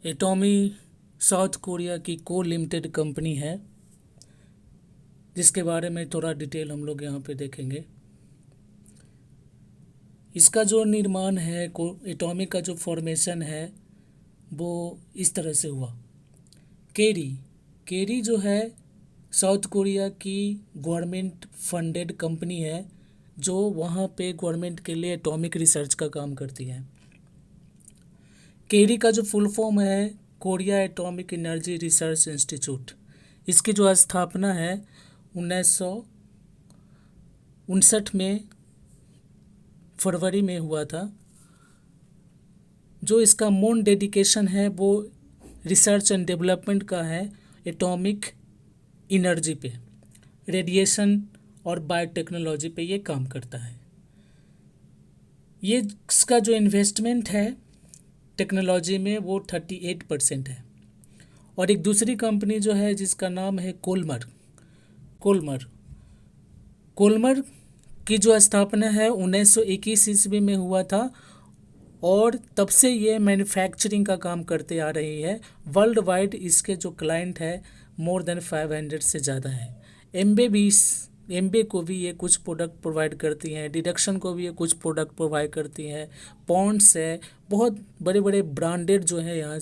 एटॉमी south Korea की को limited company है, जिसके बारे में थोड़ा डिटेल हम लोग यहाँ पे देखेंगे। इसका जो निर्माण है, को एटॉमी का जो फॉर्मेशन है वो इस तरह से हुआ। केरी केरी जो है साउथ कोरिया की गवर्नमेंट फंडेड कंपनी है, जो वहाँ पे गवर्नमेंट के लिए एटॉमिक रिसर्च का काम करती है। केरी का जो फुल फॉर्म है Korea atomic energy research institute. इसकी जो स्थापना है 1959 में फरवरी में हुआ था। जो इसका मेन डेडिकेशन है वो रिसर्च एंड डेवलपमेंट का है, एटॉमिक एनर्जी पे, रेडिएशन और बायोटेक्नोलॉजी पे ये काम करता है। ये इसका जो इन्वेस्टमेंट है टेक्नोलॉजी में वो 38% है। और एक दूसरी कंपनी जो है जिसका नाम है कोलमर कोलमर कोलमर की जो स्थापना है 1921 ईस्वी में हुआ था, और तब से ये मैन्युफैक्चरिंग का काम करते आ रही है। वर्ल्ड वाइड इसके जो क्लाइंट है मोर देन 500 से ज़्यादा है। एम्बे को भी ये कुछ प्रोडक्ट प्रोवाइड करती हैं, डिडक्शन को भी ये कुछ प्रोडक्ट प्रोवाइड करती हैं, पॉन्ड्स है, बहुत बड़े बड़े ब्रांडेड जो है यहाँ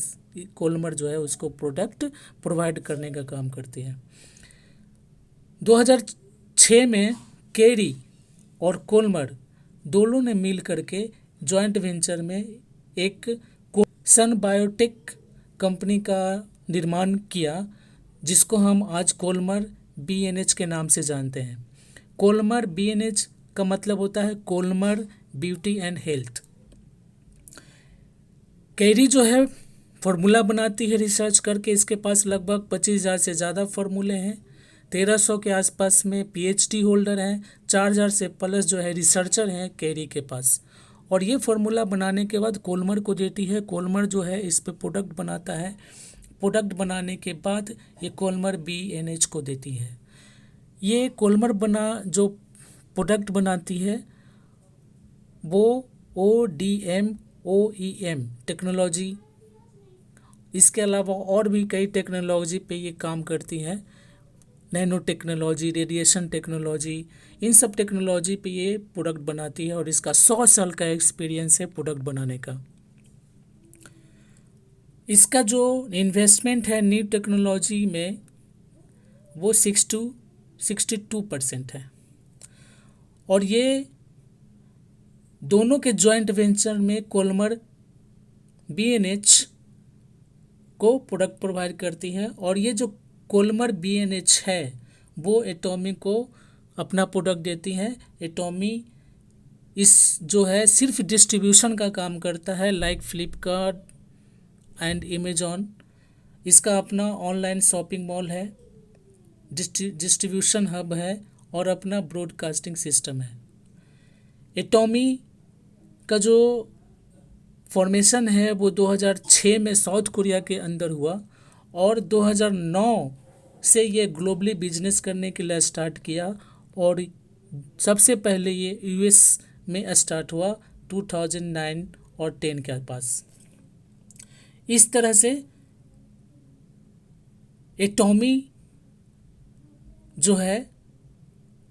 कोलमर जो है उसको प्रोडक्ट प्रोवाइड करने का काम करती है। 2006 में केरी और कोलमर दोनों ने मिल करके जॉइंट वेंचर में एक सन बायोटेक कंपनी का निर्माण किया, जिसको हम आज कोलमर BNH के नाम से जानते हैं। कोलमर BNH का मतलब होता है कोलमर ब्यूटी एंड हेल्थ। कैरी जो है फार्मूला बनाती है रिसर्च करके, इसके पास लगभग 25,000 से ज़्यादा फार्मूले हैं, 1300 के आसपास में PhD होल्डर हैं, 4,000 से प्लस जो है रिसर्चर हैं कैरी के पास। और ये फार्मूला बनाने के बाद कोलमर को देती है। कोलमर जो है इस पे प्रोडक्ट बनाता है। प्रोडक्ट बनाने के बाद ये कोलमर BNH को देती है। ये कोलमर जो प्रोडक्ट बनाती है वो ODM OEM टेक्नोलॉजी, इसके अलावा और भी कई टेक्नोलॉजी पे ये काम करती हैं, नैनो टेक्नोलॉजी, रेडिएशन टेक्नोलॉजी, इन सब टेक्नोलॉजी पे ये प्रोडक्ट बनाती है। और इसका 100 साल का एक्सपीरियंस है प्रोडक्ट बनाने का। इसका जो इन्वेस्टमेंट है न्यू टेक्नोलॉजी में वो 62% है। और ये दोनों के जॉइंट वेंचर में कोलमर BNH को प्रोडक्ट प्रोवाइड करती है। और ये जो कोलमर BNH है वो एटॉमी को अपना प्रोडक्ट देती है। एटॉमी इस जो है सिर्फ डिस्ट्रीब्यूशन का काम करता है, लाइक फ्लिपकार्ट एंड अमेजॉन। इसका अपना ऑनलाइन शॉपिंग मॉल है, डिस्ट्रीब्यूशन हब है और अपना ब्रॉडकास्टिंग सिस्टम है। एटॉमी का जो फॉर्मेशन है वो 2006 में साउथ कोरिया के अंदर हुआ, और 2009 से ये ग्लोबली बिजनेस करने के लिए स्टार्ट किया। और सबसे पहले ये US में स्टार्ट हुआ 2009 और 10 के पास। इस तरह से एटॉमी जो है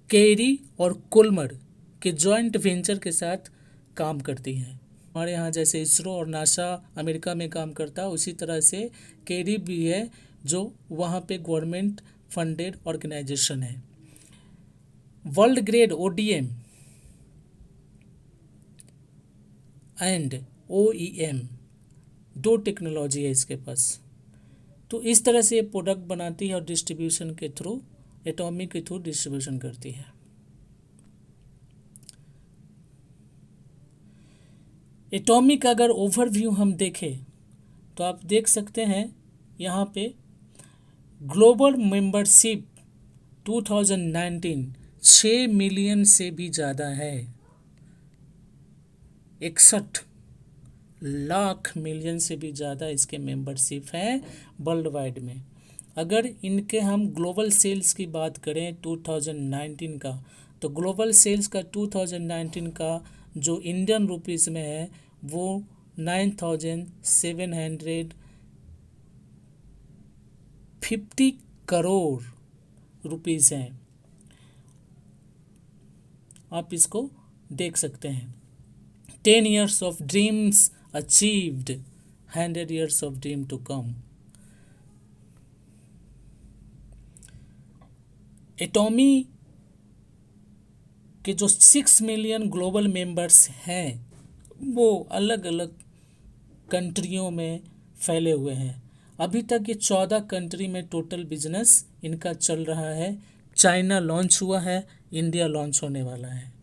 कैरी और कोलमर के जॉइंट वेंचर के साथ काम करती हैं। हमारे यहाँ जैसे इसरो और नासा अमेरिका में काम करता है, उसी तरह से कैरी भी है, जो वहाँ पे गवर्नमेंट फंडेड ऑर्गेनाइजेशन है। World grade ODM and OEM दो टेक्नोलॉजी है इसके पास। तो इस तरह से ये प्रोडक्ट बनाती है और डिस्ट्रीब्यूशन के थ्रू, एटॉमी के थ्रू डिस्ट्रीब्यूशन करती है। एटॉमी का अगर ओवरव्यू हम देखें तो आप देख सकते हैं यहाँ पे ग्लोबल मेंबरशिप 2019 6 मिलियन से भी ज़्यादा है, 61 लाख मिलियन से भी ज़्यादा इसके मेंबरशिप हैं वर्ल्ड वाइड में। अगर इनके हम ग्लोबल सेल्स की बात करें 2019 का, तो ग्लोबल सेल्स का 2019 का जो इंडियन रुपीस में है वो 9,700 50 करोड़ रुपीस हैं। आप इसको देख सकते हैं। 10 years of dreams achieved, 100 years of dream to come। एटॉमी के जो 6 मिलियन ग्लोबल मेंबर्स हैं वो अलग अलग कंट्रियों में फैले हुए हैं। अभी तक ये 14 कंट्री में टोटल बिजनेस इनका चल रहा है। चाइना लॉन्च हुआ है, इंडिया लॉन्च होने वाला है।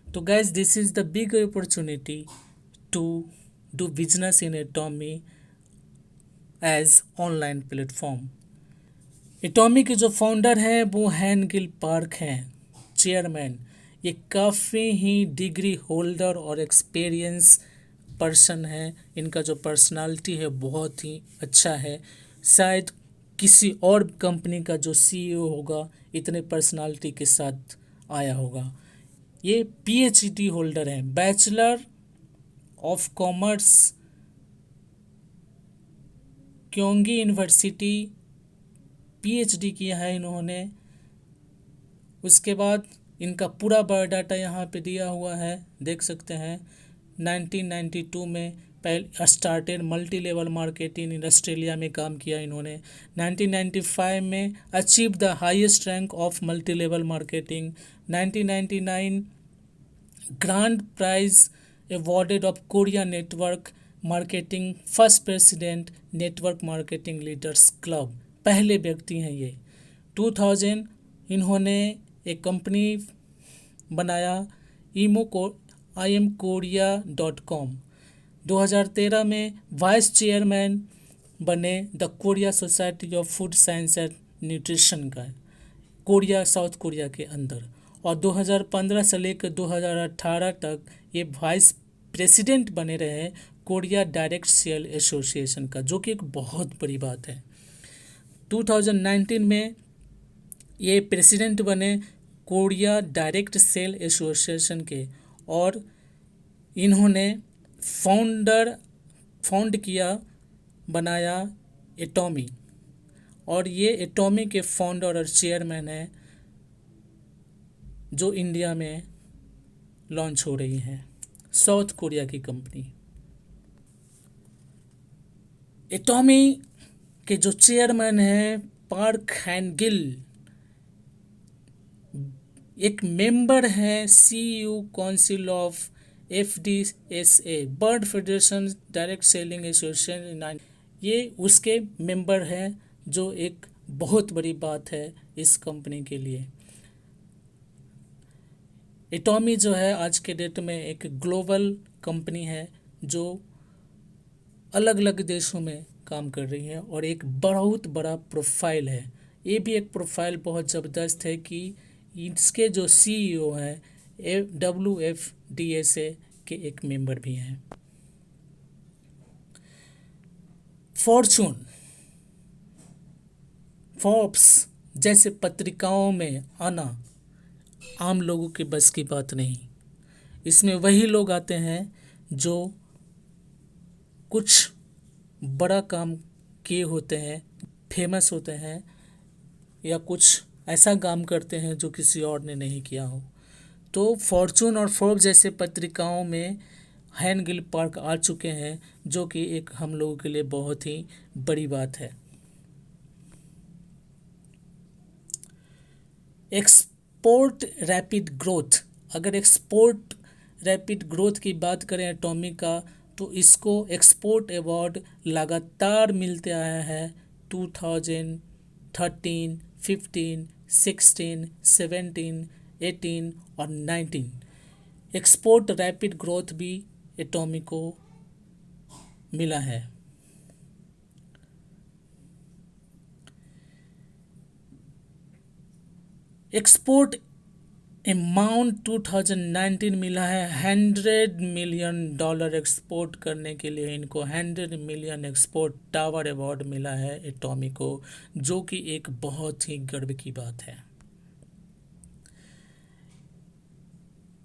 तो guys, this is the big opportunity to do business in Atomy as online platform. Atomy के जो फाउंडर हैं वो हैन गिल पार्क हैं, चेयरमैन। ये काफ़ी ही डिग्री होल्डर और एक्सपीरियंस पर्सन है। इनका जो पर्सनालिटी है बहुत ही अच्छा है। शायद किसी और कंपनी का जो सीईओ होगा इतने पर्सनालिटी के साथ आया होगा। ये पीएचडी होल्डर हैं, bachelor of commerce, Kyonggi university, PhD किया है इन्होंने। उसके बाद इनका पूरा बायोडाटा यहाँ पे दिया हुआ है, देख सकते हैं। 1992 में पहले started multi level marketing in Australia में काम किया इन्होंने। 1995 में achieve the highest rank of multi level marketing. 1999 grand prize awarded of Korea network marketing, first president network marketing leaders club, पहले व्यक्ति हैं ये। 2000 इन्होंने एक कंपनी बनाया imkorea.com। 2013 में वाइस चेयरमैन बने the Korea society of food science and nutrition का, कोरिया, साउथ कोरिया के अंदर। और 2015 से लेकर 2018 तक ये वाइस प्रेसिडेंट बने रहे कोरिया डायरेक्ट सेल एसोसिएशन का, जो कि एक बहुत बड़ी बात है। 2019 में ये प्रेसिडेंट बने कोरिया डायरेक्ट सेल एसोसिएशन के, और इन्होंने फाउंड किया, बनाया एटॉमी। और ये एटॉमी के फाउंडर और चेयरमैन हैं जो इंडिया में लॉन्च हो रही है, साउथ कोरिया की कंपनी। एटॉमी के जो चेयरमैन हैं पार्क हैन गिल, एक मेंबर हैं CU council of FDSA, world federation direct selling association. ये उसके मेंबर हैं, जो एक बहुत बड़ी बात है इस कंपनी के लिए। एटॉमी जो है आज के डेट में एक ग्लोबल कंपनी है जो अलग अलग देशों में काम कर रही है, और एक बहुत बड़ा प्रोफाइल है। ये भी एक प्रोफाइल बहुत ज़बरदस्त है कि इसके जो सीईओ हैं WFDSA के एक मेंबर भी हैं। फॉर्चून, फोर्ब्स जैसे पत्रिकाओं में आना आम लोगों के बस की बात नहीं। इसमें वही लोग आते हैं जो कुछ बड़ा काम किए होते हैं, फेमस होते हैं, या कुछ ऐसा काम करते हैं जो किसी और ने नहीं किया हो। तो फॉर्चून और फोर्ब्स जैसे पत्रिकाओं में हैन गिल पार्क आ चुके हैं, जो कि एक हम लोगों के लिए बहुत ही बड़ी बात है। एक्सपोर्ट रैपिड ग्रोथ, अगर एक्सपोर्ट रैपिड ग्रोथ की बात करें एटॉमी का, तो इसको एक्सपोर्ट अवार्ड लगातार मिलते आया है। 2013, 15, 16, 17, 18 और 19 एक्सपोर्ट रैपिड ग्रोथ भी एटॉमी को मिला है। एक्सपोर्ट अमाउंट 2019 मिला है $100 मिलियन एक्सपोर्ट करने के लिए। इनको 100 मिलियन एक्सपोर्ट टावर अवार्ड मिला है एटॉमी को, जो कि एक बहुत ही गर्व की बात है।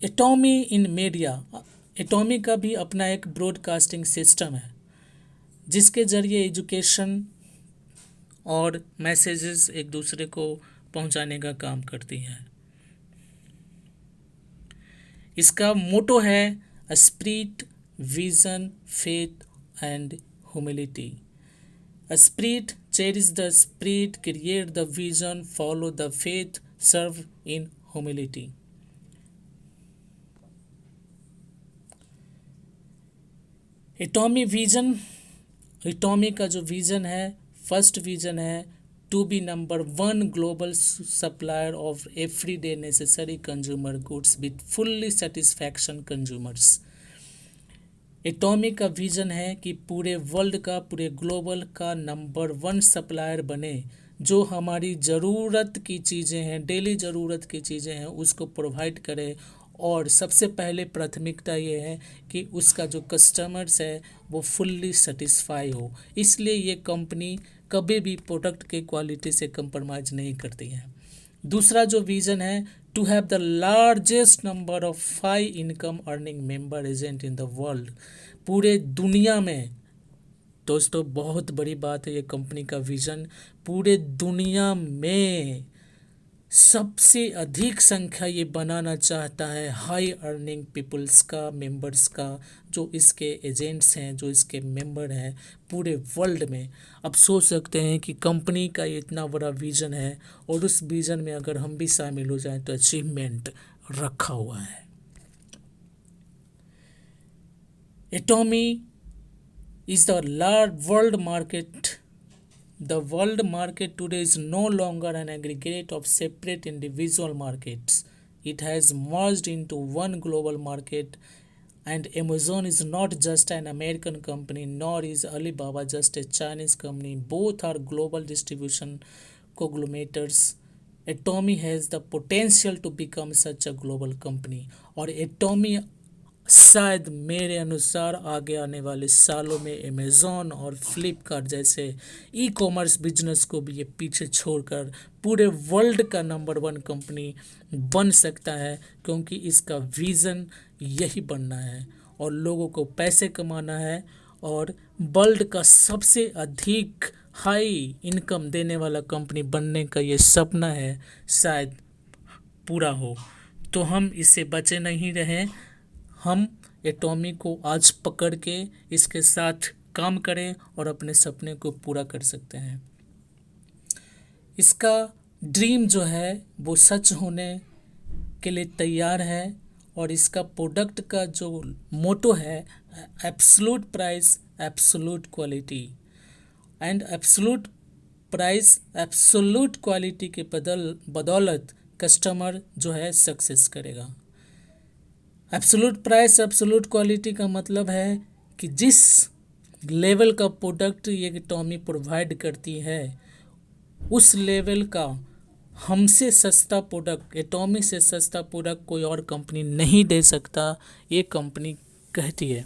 एटॉमी इन मीडिया, एटॉमी का भी अपना एक ब्रॉडकास्टिंग सिस्टम है जिसके ज़रिए एजुकेशन और मैसेजेस एक दूसरे को पहुंचाने का काम करती है। इसका मोटो है spirit, vision, faith and humility. Spirit, cherish the spirit, create the vision, follow the faith, serve in humility. Atomy vision, Atomy का जो विजन है, फर्स्ट विजन है to be number 1 global supplier of everyday necessary consumer goods with fully satisfaction consumers. Atomy का vision है कि पूरे world का, पूरे ग्लोबल का नंबर 1 सप्लायर बने, जो हमारी ज़रूरत की चीज़ें हैं, डेली ज़रूरत की चीज़ें हैं, उसको प्रोवाइड करे। और सबसे पहले प्राथमिकता ये है कि उसका जो कस्टमर्स है वो फुल्ली सेटिस्फाई हो। इसलिए ये कंपनी कभी भी प्रोडक्ट के क्वालिटी से कंप्रोमाइज़ नहीं करती है। दूसरा जो विज़न है, to have the largest number of high income earning member agent in the world. पूरे दुनिया में, दोस्तों बहुत बड़ी बात है ये कंपनी का विज़न, पूरे दुनिया में सबसे अधिक संख्या ये बनाना चाहता है हाई अर्निंग पीपल्स का, मेंबर्स का, जो इसके एजेंट्स हैं, जो इसके मेंबर हैं पूरे वर्ल्ड में। अब सोच सकते हैं कि कंपनी का ये इतना बड़ा विज़न है और उस विज़न में अगर हम भी शामिल हो जाएं तो अचीवमेंट रखा हुआ है। एटॉमी is the large world market. The world market today is no longer an aggregate of separate individual markets. It has merged into one global market, and Amazon is not just an American company, nor is Alibaba just a Chinese company. Both are global distribution conglomerates. Atomy has the potential to become such a global company. और Atomy शायद मेरे अनुसार आगे आने वाले सालों में Amazon और फ्लिपकार्ट जैसे ई कॉमर्स बिजनेस को भी ये पीछे छोड़कर पूरे वर्ल्ड का नंबर 1 कंपनी बन सकता है, क्योंकि इसका विज़न यही बनना है और लोगों को पैसे कमाना है और वर्ल्ड का सबसे अधिक हाई इनकम देने वाला कंपनी बनने का ये सपना है, शायद पूरा हो। तो हम इससे बचे नहीं रहें, हम एटॉमी को आज पकड़ के इसके साथ काम करें और अपने सपने को पूरा कर सकते हैं। इसका ड्रीम जो है वो सच होने के लिए तैयार है और इसका प्रोडक्ट का जो मोटो है, absolute price, absolute quality. And absolute price, absolute quality के बदौलत कस्टमर जो है सक्सेस करेगा। एब्सोल्यूट प्राइस, एब्सोल्यूट क्वालिटी का मतलब है कि जिस लेवल का प्रोडक्ट ये एटॉमी प्रोवाइड करती है, उस लेवल का हमसे सस्ता प्रोडक्ट, एटॉमी से सस्ता प्रोडक्ट कोई और कंपनी नहीं दे सकता, ये कंपनी कहती है।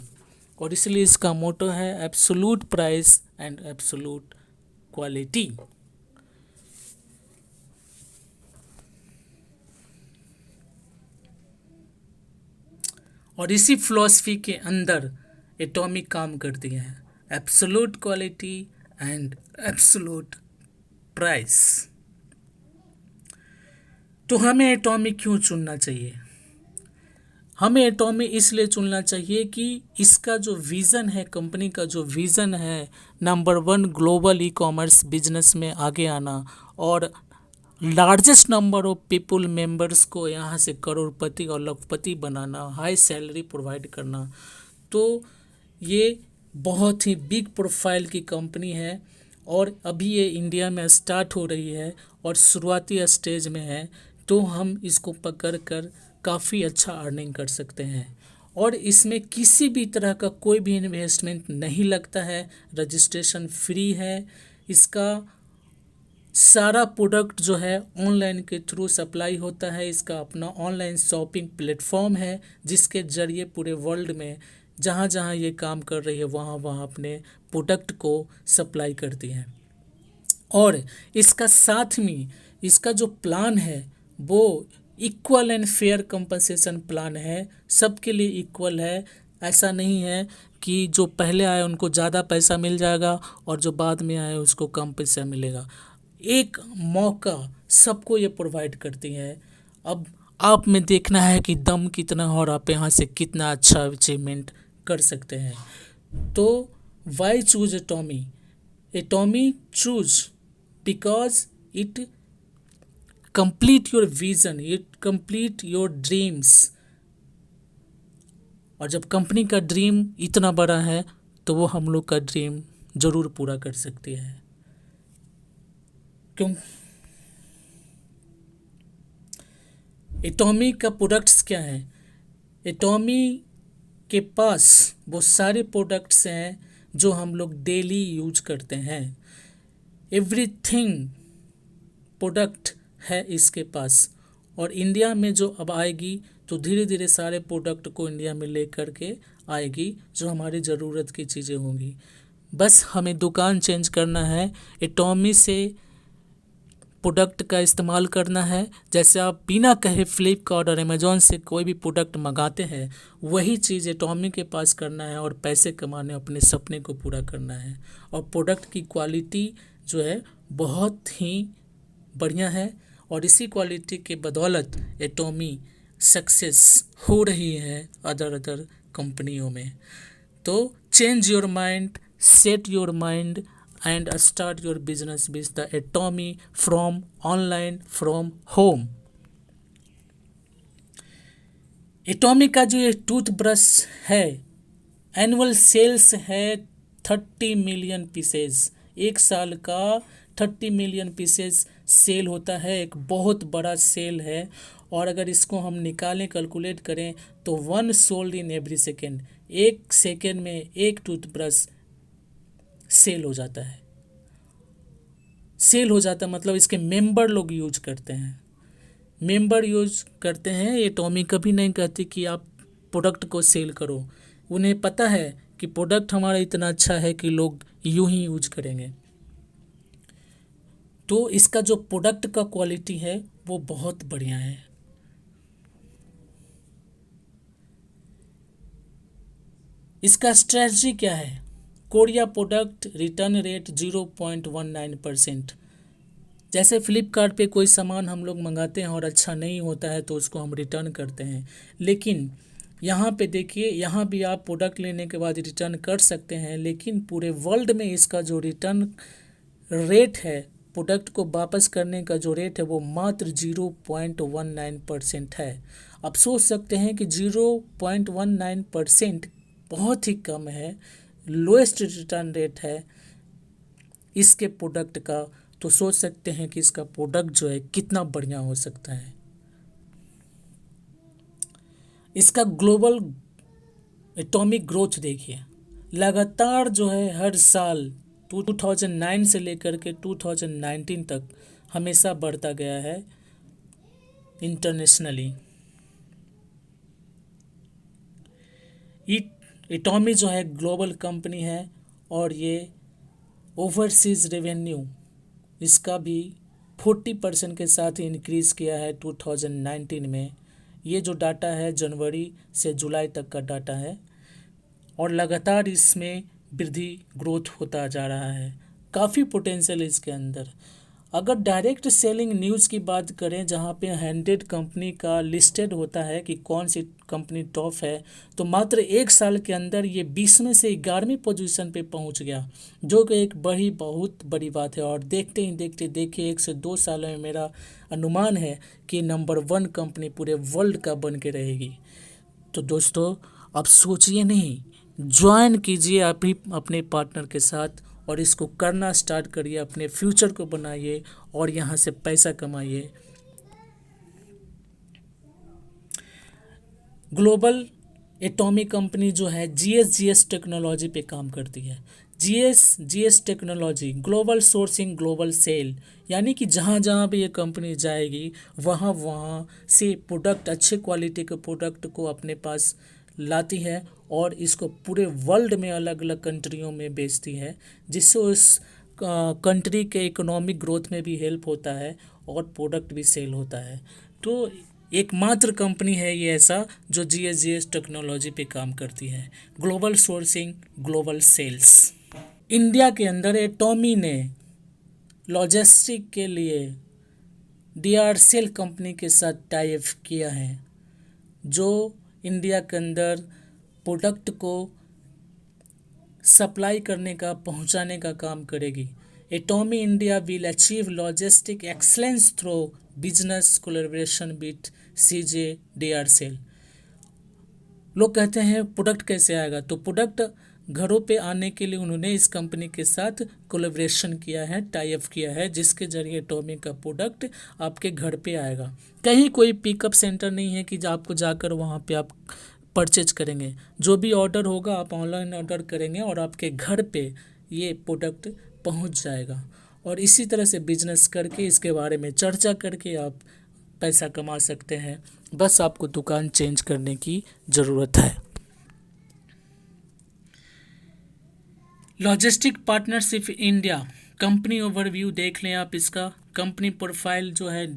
और इसलिए इसका मोटो है absolute price and absolute quality. और इसी फिलॉसफी के अंदर एटॉमी काम करती है, absolute quality and absolute price. तो हमें एटॉमी क्यों चुनना चाहिए? हमें एटॉमी इसलिए चुनना चाहिए कि इसका जो विज़न है, कंपनी का जो विज़न है, number 1 global e commerce business में आगे आना और largest number of people members को यहाँ से करोड़पति और लखपति बनाना, हाई सैलरी प्रोवाइड करना, तो ये बहुत ही बिग प्रोफाइल की कंपनी है और अभी ये इंडिया में स्टार्ट हो रही है और शुरुआती स्टेज में है। तो हम इसको पकड़ कर काफ़ी अच्छा अर्निंग कर सकते हैं और इसमें किसी भी तरह का कोई भी इन्वेस्टमेंट नहीं लगता है, रजिस्ट्रेशन फ्री है। इसका सारा प्रोडक्ट जो है ऑनलाइन के थ्रू सप्लाई होता है। इसका अपना ऑनलाइन शॉपिंग प्लेटफॉर्म है जिसके ज़रिए पूरे वर्ल्ड में जहाँ जहाँ ये काम कर रही है वहाँ वहाँ अपने प्रोडक्ट को सप्लाई करती है। और इसका साथ में इसका जो प्लान है वो equal and fair compensation plan है, सबके लिए इक्वल है, ऐसा नहीं है कि जो पहले आए उनको ज़्यादा पैसा मिल जाएगा और जो बाद में आए उसको कम पैसा मिलेगा। एक मौका सबको ये प्रोवाइड करती है। अब आप में देखना है कि दम कितना है और आप यहाँ से कितना अच्छा अचीवमेंट कर सकते हैं। तो why choose Atomy? Atomy choose because it complete your vision, it complete your dreams. और जब कंपनी का ड्रीम इतना बड़ा है तो वो हम लोग का ड्रीम ज़रूर पूरा कर सकती है। क्यों? एटॉमी का प्रोडक्ट्स क्या है? एटॉमी के पास वो सारे प्रोडक्ट्स हैं जो हम लोग डेली यूज करते हैं। एवरीथिंग प्रोडक्ट है इसके पास। और इंडिया में जो अब आएगी तो धीरे धीरे सारे प्रोडक्ट को इंडिया में ले करके आएगी जो हमारी ज़रूरत की चीज़ें होंगी। बस हमें दुकान चेंज करना है, एटॉमी से प्रोडक्ट का इस्तेमाल करना है। जैसे आप बिना कहे फ्लिपकार्ट और अमेज़ॉन से कोई भी प्रोडक्ट मंगाते हैं, वही चीज़ एटॉमी के पास करना है और पैसे कमाने, अपने सपने को पूरा करना है। और प्रोडक्ट की क्वालिटी जो है बहुत ही बढ़िया है और इसी क्वालिटी के बदौलत एटॉमी सक्सेस हो रही है अदर कंपनियों में। तो change your mind, set your mind and start your business with the Atomy from online from home। एटॉमी का जो ये टूथब्रश है, एनुअल सेल्स है 30 मिलियन पीसेस। एक साल का 30 मिलियन पीसेस सेल होता है, एक बहुत बड़ा सेल है। और अगर इसको हम निकालें, कैलकुलेट करें तो 1 सोल्ड इन एवरी सेकेंड, एक सेकेंड में एक टूथब्रश सेल हो जाता है। सेल हो जाता है मतलब इसके मेंबर लोग यूज करते हैं, मेंबर यूज करते हैं। ये एटॉमी कभी नहीं कहती कि आप प्रोडक्ट को सेल करो। उन्हें पता है कि प्रोडक्ट हमारा इतना अच्छा है कि लोग यूं ही यूज करेंगे। तो इसका जो प्रोडक्ट का क्वालिटी है वो बहुत बढ़िया है। इसका स्ट्रेटजी क्या है? Korea product return rate 0.19%। जैसे फ्लिपकार्ट पे कोई सामान हम लोग मंगाते हैं और अच्छा नहीं होता है तो उसको हम रिटर्न करते हैं, लेकिन यहाँ पे देखिए, यहाँ भी आप प्रोडक्ट लेने के बाद रिटर्न कर सकते हैं, लेकिन पूरे वर्ल्ड में इसका जो रिटर्न रेट है, प्रोडक्ट को वापस करने का जो रेट है वो मात्र 0.19% है। आप सोच सकते हैं कि 0.19% बहुत ही कम है, लोएस्ट रिटर्न रेट है इसके प्रोडक्ट का। तो सोच सकते हैं कि इसका प्रोडक्ट जो है कितना बढ़िया हो सकता है। इसका ग्लोबल एटॉमिक ग्रोथ देखिए, लगातार जो है हर साल 2009 से लेकर के 2019 तक हमेशा बढ़ता गया है इंटरनेशनली। एटॉमी जो है ग्लोबल कंपनी है और ये ओवरसीज़ रेवेन्यू इसका भी 40% के साथ इंक्रीज़ किया है 2019 में। ये जो डाटा है जनवरी से जुलाई तक का डाटा है और लगातार इसमें वृद्धि ग्रोथ होता जा रहा है। काफ़ी पोटेंशियल है इसके अंदर। अगर डायरेक्ट सेलिंग न्यूज़ की बात करें, जहां पे 100 कंपनी का लिस्टेड होता है कि कौन सी कंपनी टॉप है, तो मात्र एक साल के अंदर ये 20 में से 11वीं पोजीशन पे पहुंच गया, जो कि एक बहुत बड़ी बात है। और देखते ही देखते देखिए 1 से 2 सालों में मेरा अनुमान है कि नंबर 1 कंपनी पूरे वर्ल्ड का बन के रहेगी। तो दोस्तों, अब सोचिए नहीं, ज्वाइन कीजिए आप ही अपने पार्टनर के साथ और इसको करना स्टार्ट करिए, अपने फ्यूचर को बनाइए और यहाँ से पैसा कमाइए। ग्लोबल एटॉमी कंपनी जो है जीएस टेक्नोलॉजी पे काम करती है। GS technology, global sourcing global sale, यानी कि जहाँ जहाँ भी ये कंपनी जाएगी वहाँ वहाँ से प्रोडक्ट, अच्छे क्वालिटी के प्रोडक्ट को अपने पास लाती है और इसको पूरे वर्ल्ड में अलग अलग कंट्रियों में बेचती है, जिससे उस कंट्री के इकोनॉमिक ग्रोथ में भी हेल्प होता है और प्रोडक्ट भी सेल होता है। तो एकमात्र कंपनी है ये ऐसा जो जीएसजीएस टेक्नोलॉजी पे काम करती है। Global sourcing, global sales. India के अंदर एटॉमी ने लॉजिस्टिक के लिए डीआरसीएल कंपनी के साथ टाई अप किया है, जो इंडिया के अंदर प्रोडक्ट को सप्लाई करने का, पहुंचाने का काम करेगी। Atomy India will achieve logistic excellence through business collaboration with CJ DRCL. लोग कहते हैं प्रोडक्ट कैसे आएगा, तो प्रोडक्ट घरों पे आने के लिए उन्होंने इस कंपनी के साथ कोलैबोरेशन किया है, टाई अप किया है, जिसके जरिए एटॉमी का प्रोडक्ट आपके घर पे आएगा। कहीं कोई पिकअप सेंटर नहीं है कि आपको जाकर वहाँ पे आप परचेज करेंगे। जो भी ऑर्डर होगा आप ऑनलाइन ऑर्डर करेंगे और आपके घर पे ये प्रोडक्ट पहुँच जाएगा। और इसी तरह से बिजनेस करके, इसके बारे में चर्चा करके आप पैसा कमा सकते हैं। बस आपको दुकान चेंज करने की ज़रूरत है। Logistic partnership India company overview देख लें आप। इसका कंपनी प्रोफाइल जो है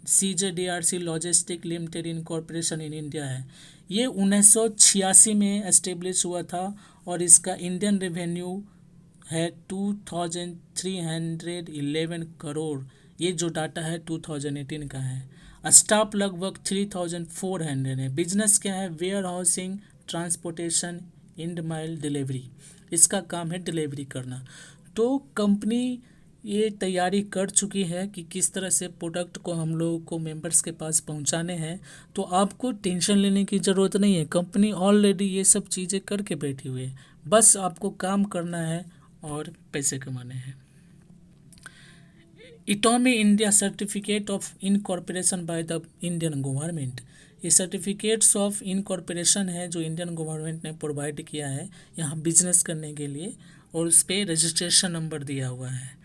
CJDRC logistic limited incorporation in India है। ये 1986 में एस्टेब्लिश हुआ था और इसका इंडियन रेवेन्यू है 2311 करोड़। ये जो डाटा है 2018 का है। स्टाफ लगभग 3400 है। बिजनेस क्या है? Warehousing, transportation, and mile delivery. इसका काम है डिलीवरी करना। तो कंपनी ये तैयारी कर चुकी है कि किस तरह से प्रोडक्ट को हम लोगों को मेंबर्स के पास पहुंचाने हैं। तो आपको टेंशन लेने की ज़रूरत नहीं है, कंपनी ऑलरेडी ये सब चीज़ें करके बैठी हुई है। बस आपको काम करना है और पैसे कमाने हैं। एटॉमी India certificate of incorporation by the Indian government. ये सर्टिफिकेट्स ऑफ इनकॉर्पोरेशन है जो इंडियन गवर्नमेंट ने प्रोवाइड किया है यहाँ बिजनेस करने के लिए, और उस पर रजिस्ट्रेशन नंबर दिया हुआ है।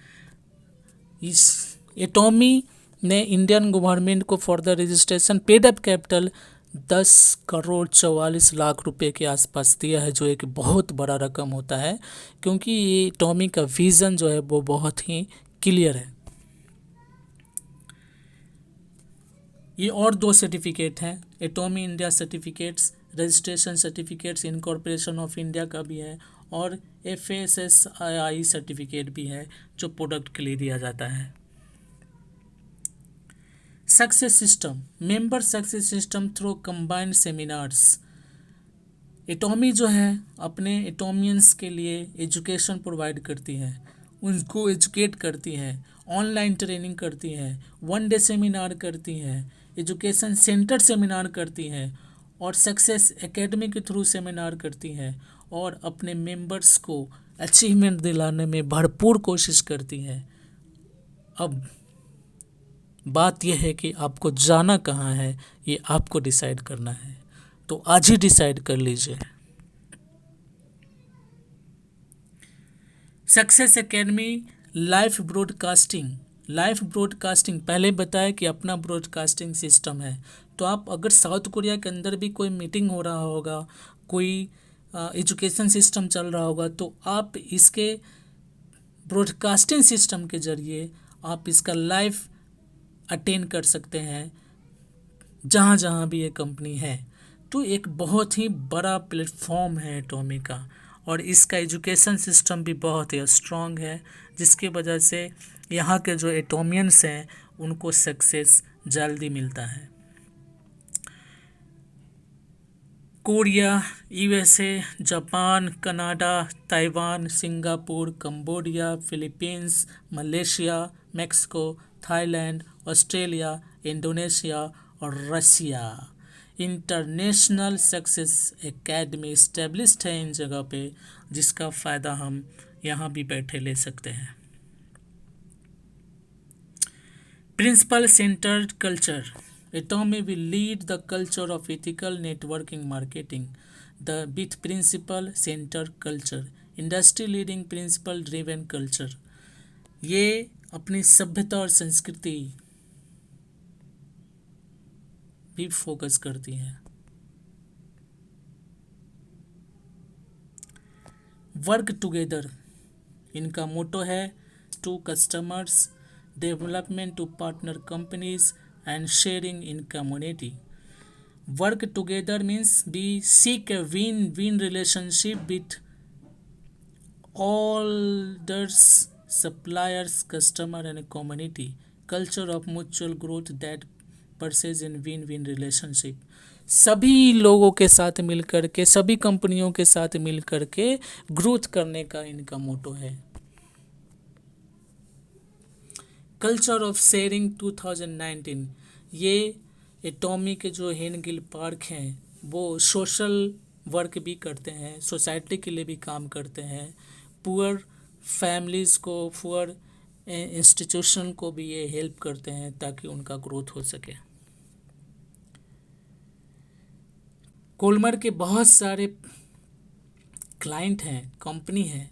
इस एटॉमी ने इंडियन गवर्नमेंट को for the registration paid up capital 10,44,00,000 रुपए के आसपास दिया है, जो एक बहुत बड़ा रकम होता है, क्योंकि ये एटॉमी का विज़न जो है वो बहुत ही क्लियर है। ये और 2 सर्टिफिकेट हैं, एटॉमी India certificates, registration certificates incorporation of India का भी है, और FSSAI सर्टिफिकेट भी है जो प्रोडक्ट के लिए दिया जाता है। Success system, member success system through combined seminars. एटॉमी जो है अपने एटॉमियंस के लिए एजुकेशन प्रोवाइड करती है, उनको एजुकेट करती है, ऑनलाइन ट्रेनिंग करती है, 1 डे सेमिनार करती है, एजुकेशन सेंटर सेमिनार करती है, और सक्सेस एकेडमी के थ्रू सेमिनार करती है, और अपने मेंबर्स को अचीवमेंट दिलाने में भरपूर कोशिश करती है। अब बात यह है कि आपको जाना कहाँ है, ये आपको डिसाइड करना है, तो आज ही डिसाइड कर लीजिए। Success academy live broadcasting. Live broadcasting पहले बताया कि अपना ब्रॉडकास्टिंग सिस्टम है। तो आप अगर साउथ कोरिया के अंदर भी कोई मीटिंग हो रहा होगा, कोई एजुकेशन सिस्टम चल रहा होगा, तो आप इसके ब्रॉडकास्टिंग सिस्टम के ज़रिए आप इसका लाइव अटेंड कर सकते हैं जहाँ जहाँ भी ये कंपनी है। तो एक बहुत ही बड़ा प्लेटफॉर्म है एटॉमी का, और इसका एजुकेशन सिस्टम भी बहुत ही स्ट्रॉन्ग है, जिसकी वजह से यहाँ के जो एटॉमियंस हैं उनको सक्सेस जल्दी मिलता है। Korea, USA, Japan, Canada, Taiwan, Singapore, Cambodia, Philippines, Malaysia, Mexico, Thailand, Australia, Indonesia और रसिया इंटरनेशनल सक्सेस एकेडमी इस्टेब्लिश्ड है इन जगह पे, जिसका फ़ायदा हम यहाँ भी बैठे ले सकते हैं। Principle centered culture, Atomy will lead the culture of ethical networking marketing with principal centered culture, industry leading principal driven culture। ये अपनी सभ्यता और संस्कृति भी फोकस करती है। वर्क टुगेदर इनका मोटो है, to customers development to partner companies and sharing in community. Work together means we seek a win-win relationship with all others, suppliers, customer and community. Culture of mutual growth that pursues in win win relationship. सभी लोगों के साथ मिल कर के, सभी कंपनियों के साथ मिल कर के ग्रोथ करने का इनका मोटो है। कल्चर ऑफ शेयरिंग 2019, ये एटॉमी के जो हेनगिल पार्क हैं वो सोशल वर्क भी करते हैं, सोसाइटी के लिए भी काम करते हैं, पुअर फैमिलीज़ को, पुअर इंस्टीट्यूशन को भी ये हेल्प करते हैं ताकि उनका ग्रोथ हो सके। कोलमर के बहुत सारे क्लाइंट हैं, कंपनी हैं,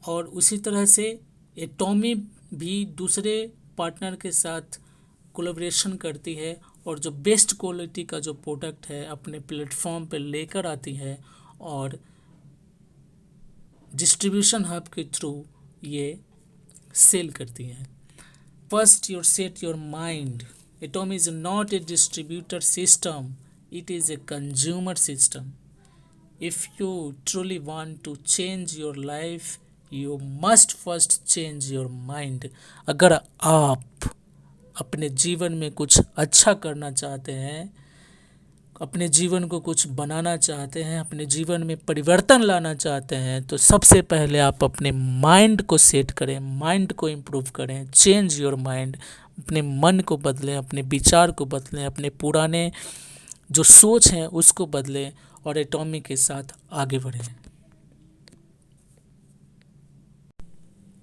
और उसी तरह से एटॉमी भी दूसरे पार्टनर के साथ कोलैबोरेशन करती है और जो बेस्ट क्वालिटी का जो प्रोडक्ट है अपने प्लेटफॉर्म पर लेकर आती है और डिस्ट्रीब्यूशन हब के थ्रू ये सेल करती हैं। First your set your mind, Atomy is not a distributor system, it is a consumer system. If you truly want to change your life you must first change your mind. अगर आप अपने जीवन में कुछ अच्छा करना चाहते हैं, अपने जीवन को कुछ बनाना चाहते हैं, अपने जीवन में परिवर्तन लाना चाहते हैं, तो सबसे पहले आप अपने माइंड को सेट करें, माइंड को इम्प्रूव करें। चेंज योर माइंड, अपने मन को बदलें, अपने विचार को बदलें, अपने पुराने जो सोच हैं उसको बदलें और एटॉमी के साथ आगे बढ़ें।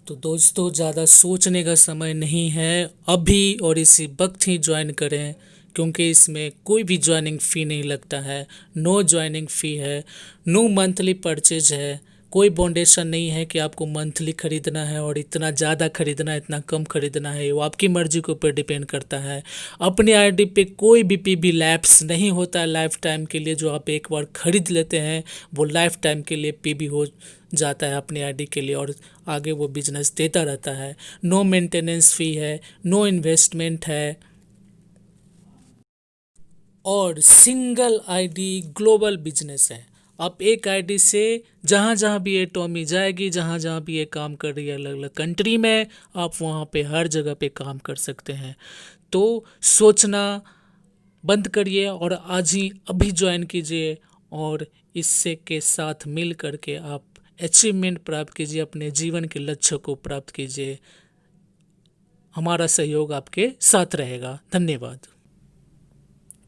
तो दोस्तों, ज़्यादा सोचने का समय नहीं है, अभी और इसी वक्त ही ज्वाइन करें, क्योंकि इसमें कोई भी ज्वाइनिंग फ़ी नहीं लगता है, नो ज्वाइनिंग फ़ी है, नो मंथली परचेज है, कोई बाउंडेशन नहीं है कि आपको मंथली ख़रीदना है और इतना ज़्यादा ख़रीदना है, इतना कम ख़रीदना है, वो आपकी मर्ज़ी के ऊपर डिपेंड करता है। अपनी आईडी पे कोई भी पीबी लैप्स नहीं होता है लाइफ टाइम के लिए, जो आप एक बार ख़रीद लेते हैं वो लाइफ टाइम के लिए पीबी हो जाता है अपनी आईडी के लिए और आगे वो बिजनेस देता रहता है। नो मेंटेनेंस फ़ी है, नो इन्वेस्टमेंट है और सिंगल आईडी ग्लोबल बिजनेस है। आप एक आईडी से जहाँ जहाँ भी ये टॉमी जाएगी, जहाँ जहाँ भी ये काम कर रही है अलग अलग कंट्री में, आप वहाँ पे हर जगह पे काम कर सकते हैं। तो सोचना बंद करिए और आज ही अभी ज्वाइन कीजिए और इससे के साथ मिल करके आप अचीवमेंट प्राप्त कीजिए, अपने जीवन के लक्ष्य को प्राप्त कीजिए। हमारा सहयोग आपके साथ रहेगा। धन्यवाद।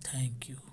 Thank you.